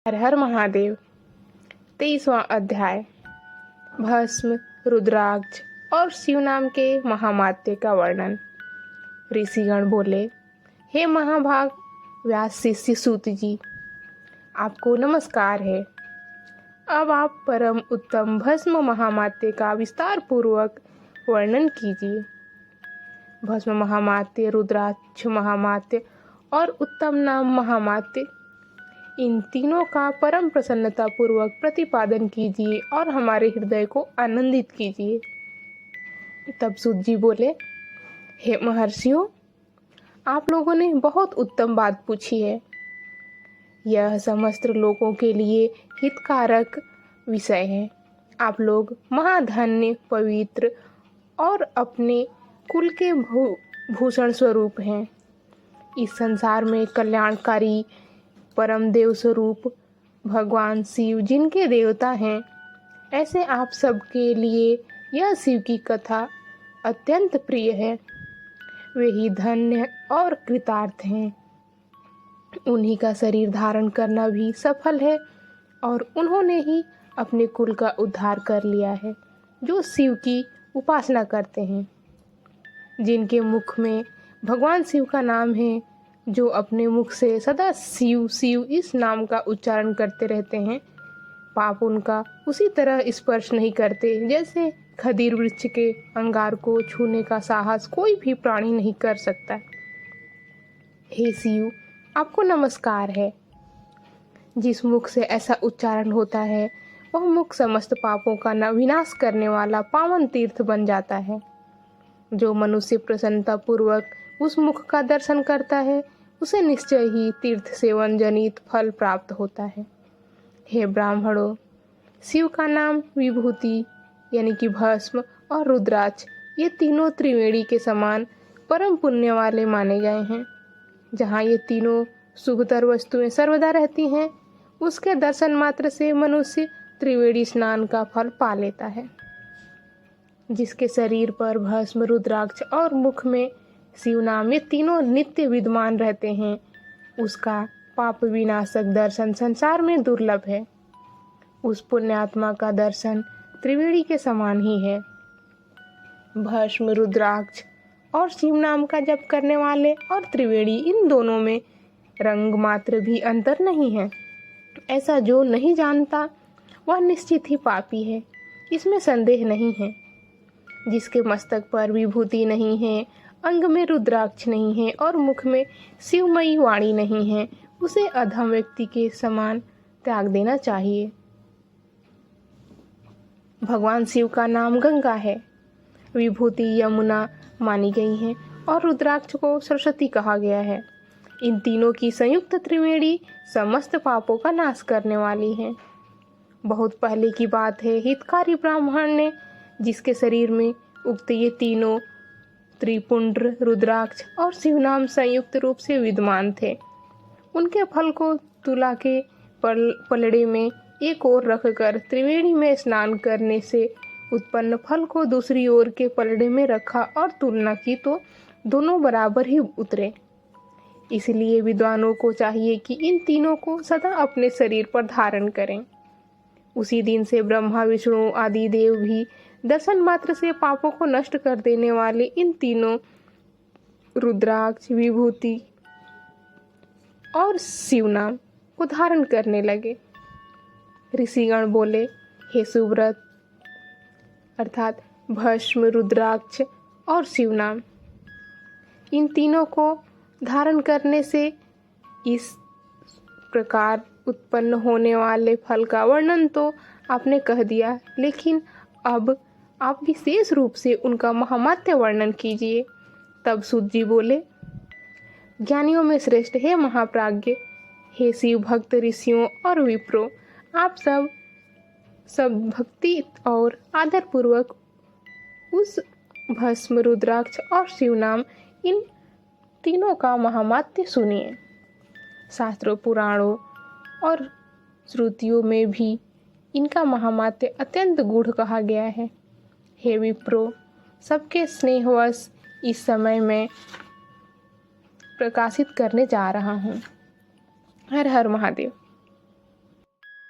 हर हर महादेव। 23वां अध्याय। भस्म, रुद्राक्ष और शिव नाम के महामात्य का वर्णन। ऋषिगण बोले, हे महाभाग व्यास शिष्य सूत जी, आपको नमस्कार है। अब आप परम उत्तम भस्म महामात्य का विस्तार पूर्वक वर्णन कीजिए। भस्म महामात्य, रुद्राक्ष महामात्य और उत्तम नाम महामात्य, इन तीनों का परम प्रसन्नता पूर्वक प्रतिपादन कीजिए और हमारे हृदय को आनंदित कीजिए। तब सूत जी बोले, हे महर्षियों, आप लोगों ने बहुत उत्तम बात पूछी है। यह समस्त लोगों के लिए हितकारक विषय है। आप लोग महाधन्य, पवित्र और अपने कुल के भूषण स्वरूप हैं। इस संसार में कल्याणकारी परम देव स्वरूप भगवान शिव जिनके देवता हैं, ऐसे आप सबके लिए यह शिव की कथा अत्यंत प्रिय है। वे ही धन्य और कृतार्थ हैं। उन्हीं का शरीर धारण करना भी सफल है और उन्होंने ही अपने कुल का उद्धार कर लिया है, जो शिव की उपासना करते हैं। जिनके मुख में भगवान शिव का नाम है, जो अपने मुख से सदा शिव शिव इस नाम का उच्चारण करते रहते हैं, पाप उनका उसी तरह स्पर्श नहीं करते जैसे खदीर वृक्ष के अंगार को छूने का साहस कोई भी प्राणी नहीं कर सकता। हे शिव, आपको नमस्कार है। जिस मुख से ऐसा उच्चारण होता है, वह मुख समस्त पापों का विनाश करने वाला पावन तीर्थ बन जाता है। जो मनुष्य प्रसन्नता पूर्वक उस मुख का दर्शन करता है, उसे निश्चय ही तीर्थ सेवन जनित फल प्राप्त होता है। हे ब्राह्मणों, शिव का नाम, विभूति यानी कि भस्म और रुद्राक्ष, ये तीनों त्रिवेणी के समान परम पुण्य वाले माने गए हैं। जहाँ ये तीनों शुभतर वस्तुएं सर्वदा रहती हैं, उसके दर्शन मात्र से मनुष्य त्रिवेणी स्नान का फल पा लेता है। जिसके शरीर पर भस्म, रुद्राक्ष और मुख में शिव नाम ये तीनों नित्य विद्यमान रहते हैं, उसका पाप विनाशक दर्शन संसार में दुर्लभ है। उस पुण्यात्मा का दर्शन त्रिवेणी के समान ही है। भस्म, रुद्राक्ष और शिव नाम का जप करने वाले और त्रिवेणी, इन दोनों में रंग मात्र भी अंतर नहीं है। ऐसा जो नहीं जानता वह निश्चित ही पापी है, इसमें संदेह नहीं है। जिसके मस्तक पर विभूति नहीं है, अंग में रुद्राक्ष नहीं है और मुख में शिवमयी वाणी नहीं है, उसे अधम व्यक्ति के समान त्याग देना चाहिए। भगवान शिव का नाम गंगा है, विभूति यमुना मानी गई है और रुद्राक्ष को सरस्वती कहा गया है। इन तीनों की संयुक्त त्रिवेणी समस्त पापों का नाश करने वाली है। बहुत पहले की बात है, हितकारी ब्राह्मण ने, जिसके शरीर में उक्त ये तीनों त्रिपुंड्र, रुद्राक्ष और शिवनाम संयुक्त रूप से विद्यमान थे, उनके फल को तुला के पलड़े में एक ओर रखकर त्रिवेणी में स्नान करने से उत्पन्न फल को दूसरी ओर के पलड़े में रखा और तुलना की तो दोनों बराबर ही उतरे। इसलिए विद्वानों को चाहिए कि इन तीनों को सदा अपने शरीर पर धारण करें। उसी दिन से ब्रह्मा, विष्णु आदि देव भी दर्शन मात्र से पापों को नष्ट कर देने वाले इन तीनों रुद्राक्ष, विभूति और शिव नाम को धारण करने लगे। ऋषिगण बोले, हे सुव्रत, अर्थात भस्म, रुद्राक्ष और शिव नाम, इन तीनों को धारण करने से इस प्रकार उत्पन्न होने वाले फल का वर्णन तो आपने कह दिया, लेकिन अब आप विशेष रूप से उनका महामात्य वर्णन कीजिए। तब सूत जी बोले, ज्ञानियों में श्रेष्ठ हे महाप्राज्ञ, हे शिव भक्त ऋषियों और विप्रो, आप सब भक्ति और आदर पूर्वक उस भस्म, रुद्राक्ष और शिव नाम, इन तीनों का महामात्य सुनिए। शास्त्रों, पुराणों और श्रुतियों में भी इनका महामात्य अत्यंत गूढ़ कहा गया है। हे विप्रो, सबके स्नेहवश इस समय में प्रकाशित करने जा रहा हूँ। हर हर महादेव।